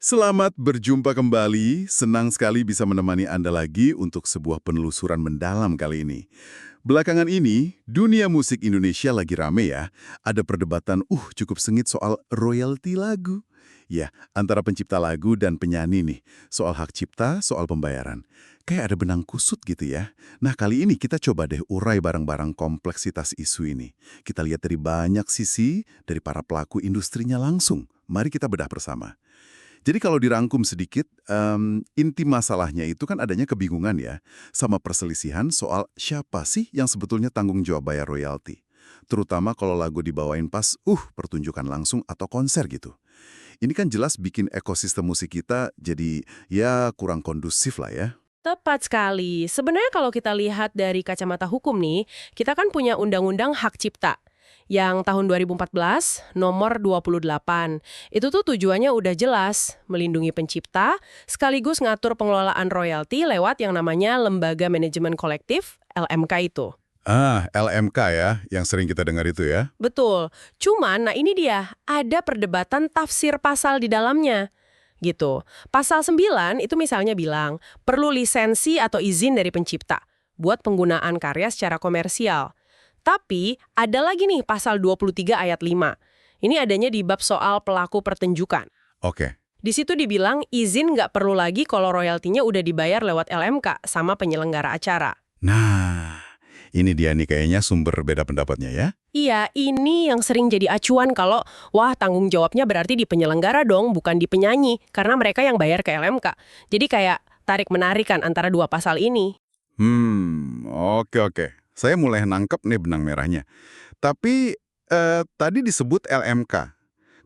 Selamat berjumpa kembali, senang sekali bisa menemani Anda lagi untuk sebuah penelusuran mendalam kali ini. Belakangan ini, dunia musik Indonesia lagi rame ya. Ada perdebatan cukup sengit soal royalti lagu. Ya, antara pencipta lagu dan penyanyi nih. Soal hak cipta, soal pembayaran. Kayak ada benang kusut gitu ya. Nah, kali ini kita coba deh urai barang-barang kompleksitas isu ini. Kita lihat dari banyak sisi, dari para pelaku industrinya langsung. Mari kita bedah bersama. Jadi kalau dirangkum sedikit, inti masalahnya itu kan adanya kebingungan ya, sama perselisihan soal siapa sih yang sebetulnya tanggung jawab bayar royalti. Terutama kalau lagu dibawain pas, pertunjukan langsung atau konser gitu. Ini kan jelas bikin ekosistem musik kita jadi ya kurang kondusif lah ya. Tepat sekali. Sebenarnya kalau kita lihat dari kacamata hukum nih, kita kan punya Undang-Undang Hak Cipta yang tahun 2014 nomor 28. Itu tuh tujuannya udah jelas, melindungi pencipta sekaligus ngatur pengelolaan royalti lewat yang namanya Lembaga Manajemen Kolektif, LMK itu. LMK ya, yang sering kita dengar itu ya. Betul. Cuman, nah ini dia, ada perdebatan tafsir pasal di dalamnya. Gitu. Pasal 9 itu misalnya bilang, perlu lisensi atau izin dari pencipta buat penggunaan karya secara komersial. Tapi, ada lagi nih pasal 23 ayat 5. Ini adanya di bab soal pelaku pertunjukan. Oke. Di situ dibilang, izin nggak perlu lagi kalau royaltinya udah dibayar lewat LMK sama penyelenggara acara. Nah, ini dia nih kayaknya sumber beda pendapatnya ya. Iya, ini yang sering jadi acuan kalau, wah tanggung jawabnya berarti di penyelenggara dong, bukan di penyanyi, karena mereka yang bayar ke LMK. Jadi kayak tarik-menarikan antara dua pasal ini. Oke. Saya mulai nangkep nih benang merahnya. Tapi tadi disebut LMK.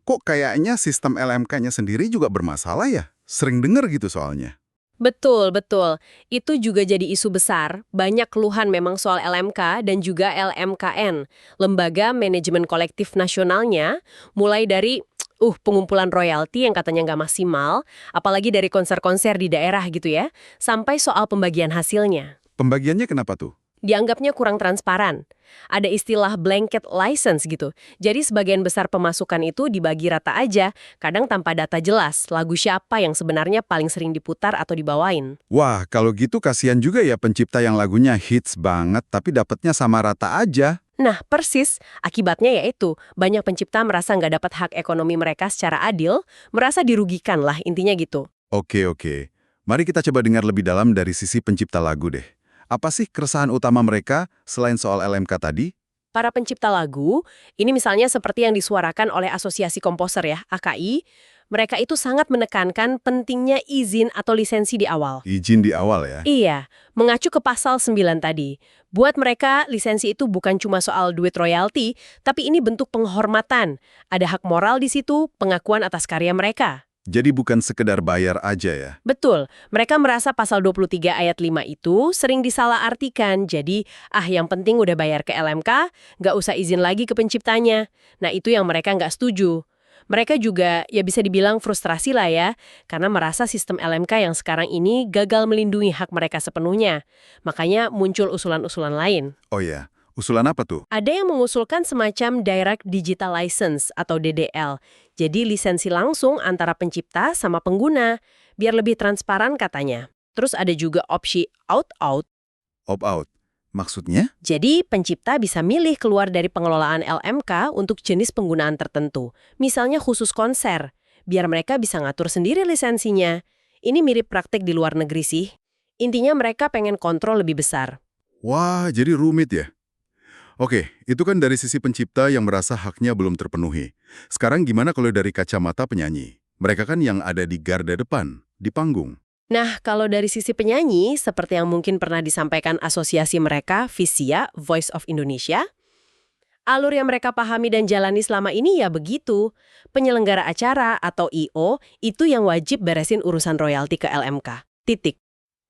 Kok kayaknya sistem LMK-nya sendiri juga bermasalah ya? Sering dengar gitu soalnya. Betul, betul. Itu juga jadi isu besar. Banyak keluhan memang soal LMK dan juga LMKN, Lembaga Manajemen Kolektif Nasionalnya, mulai dari pengumpulan royalti yang katanya nggak maksimal, apalagi dari konser-konser di daerah gitu ya, sampai soal pembagian hasilnya. Pembagiannya kenapa tuh? Dianggapnya kurang transparan. Ada istilah blanket license gitu. Jadi sebagian besar pemasukan itu dibagi rata aja, kadang tanpa data jelas lagu siapa yang sebenarnya paling sering diputar atau dibawain. Wah, kalau gitu kasihan juga ya pencipta yang lagunya hits banget tapi dapatnya sama rata aja. Nah, persis. Akibatnya yaitu, banyak pencipta merasa nggak dapat hak ekonomi mereka secara adil, merasa dirugikan lah intinya gitu. Oke. Mari kita coba dengar lebih dalam dari sisi pencipta lagu deh. Apa sih keresahan utama mereka selain soal LMK tadi? Para pencipta lagu, ini misalnya seperti yang disuarakan oleh Asosiasi Komposer ya, AKI, mereka itu sangat menekankan pentingnya izin atau lisensi di awal. Izin di awal ya. Iya, mengacu ke pasal 9 tadi. Buat mereka, lisensi itu bukan cuma soal duit royalti, tapi ini bentuk penghormatan. Ada hak moral di situ, pengakuan atas karya mereka. Jadi bukan sekedar bayar aja ya. Betul, mereka merasa pasal 23 ayat 5 itu sering disalahartikan. Jadi, yang penting udah bayar ke LMK, nggak usah izin lagi ke penciptanya. Nah, itu yang mereka nggak setuju. Mereka juga ya bisa dibilang frustrasi lah ya, karena merasa sistem LMK yang sekarang ini gagal melindungi hak mereka sepenuhnya. Makanya muncul usulan-usulan lain. Oh ya, usulan apa tuh? Ada yang mengusulkan semacam Direct Digital License atau DDL. Jadi lisensi langsung antara pencipta sama pengguna, biar lebih transparan katanya. Terus ada juga opsi opt-out. Opt-out. Maksudnya? Jadi pencipta bisa milih keluar dari pengelolaan LMK untuk jenis penggunaan tertentu. Misalnya khusus konser, biar mereka bisa ngatur sendiri lisensinya. Ini mirip praktik di luar negeri sih. Intinya mereka pengen kontrol lebih besar. Wah, jadi rumit ya. Oke, itu kan dari sisi pencipta yang merasa haknya belum terpenuhi. Sekarang gimana kalau dari kacamata penyanyi? Mereka kan yang ada di garda depan, di panggung. Nah, kalau dari sisi penyanyi, seperti yang mungkin pernah disampaikan asosiasi mereka, VISIA, Voice of Indonesia, alur yang mereka pahami dan jalani selama ini ya begitu. Penyelenggara acara atau I.O. itu yang wajib beresin urusan royalti ke LMK. Titik.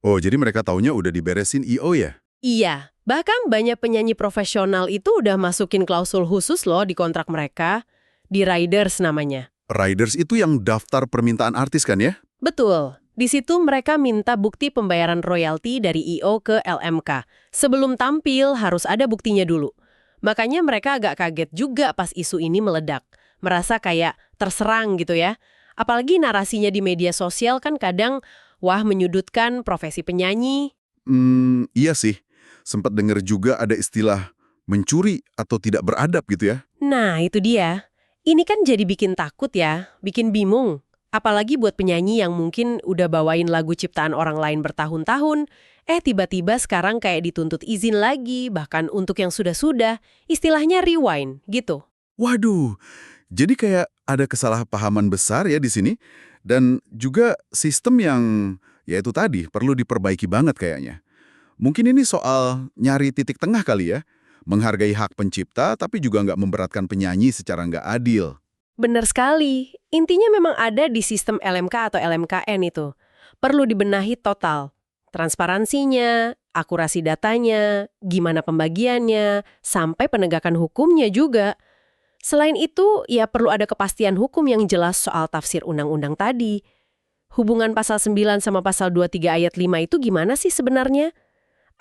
Oh, jadi mereka taunya udah diberesin I.O. ya? Iya, bahkan banyak penyanyi profesional itu udah masukin klausul khusus loh di kontrak mereka. Di Riders namanya. Riders itu yang daftar permintaan artis kan ya? Betul. Di situ mereka minta bukti pembayaran royalti dari I.O. ke LMK. Sebelum tampil harus ada buktinya dulu. Makanya mereka agak kaget juga pas isu ini meledak. Merasa kayak terserang gitu ya. Apalagi narasinya di media sosial kan kadang, wah menyudutkan profesi penyanyi. Iya sih. Sempat dengar juga ada istilah mencuri atau tidak beradab gitu ya. Nah, itu dia. Ini kan jadi bikin takut ya, bikin bingung. Apalagi buat penyanyi yang mungkin udah bawain lagu ciptaan orang lain bertahun-tahun, tiba-tiba sekarang kayak dituntut izin lagi, bahkan untuk yang sudah-sudah, istilahnya rewind, gitu. Waduh, jadi kayak ada kesalahpahaman besar ya di sini. Dan juga sistem yang, ya itu tadi, perlu diperbaiki banget kayaknya. Mungkin ini soal nyari titik tengah kali ya. Menghargai hak pencipta, tapi juga nggak memberatkan penyanyi secara nggak adil. Benar sekali. Intinya memang ada di sistem LMK atau LMKN itu. Perlu dibenahi total. Transparansinya, akurasi datanya, gimana pembagiannya, sampai penegakan hukumnya juga. Selain itu, ya perlu ada kepastian hukum yang jelas soal tafsir undang-undang tadi. Hubungan pasal 9 sama pasal 23 ayat 5 itu gimana sih sebenarnya?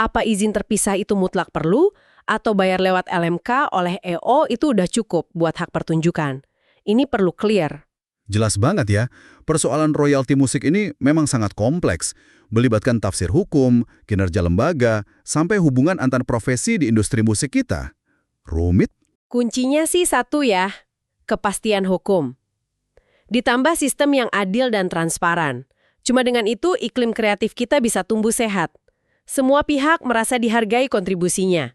Apa izin terpisah itu mutlak perlu, atau bayar lewat LMK oleh EO itu udah cukup buat hak pertunjukan? Ini perlu clear. Jelas banget ya, persoalan royalti musik ini memang sangat kompleks, melibatkan tafsir hukum, kinerja lembaga, sampai hubungan antar profesi di industri musik kita. Rumit? Kuncinya sih satu ya, kepastian hukum. Ditambah sistem yang adil dan transparan. Cuma dengan itu iklim kreatif kita bisa tumbuh sehat. Semua pihak merasa dihargai kontribusinya.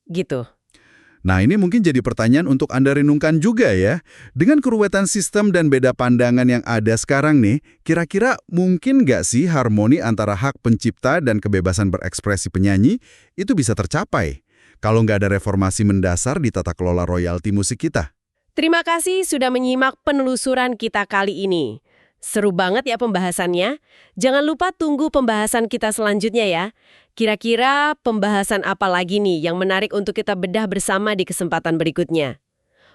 Gitu. Nah ini mungkin jadi pertanyaan untuk Anda renungkan juga ya. Dengan keruwetan sistem dan beda pandangan yang ada sekarang nih, kira-kira mungkin nggak sih harmoni antara hak pencipta dan kebebasan berekspresi penyanyi itu bisa tercapai kalau nggak ada reformasi mendasar di tata kelola royalti musik kita? Terima kasih sudah menyimak penelusuran kita kali ini. Seru banget ya pembahasannya. Jangan lupa tunggu pembahasan kita selanjutnya ya. Kira-kira pembahasan apa lagi nih yang menarik untuk kita bedah bersama di kesempatan berikutnya?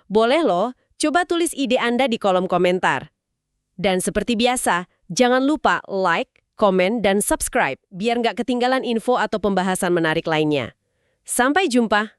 Boleh loh, coba tulis ide Anda di kolom komentar. Dan seperti biasa, jangan lupa like, komen, dan subscribe biar nggak ketinggalan info atau pembahasan menarik lainnya. Sampai jumpa!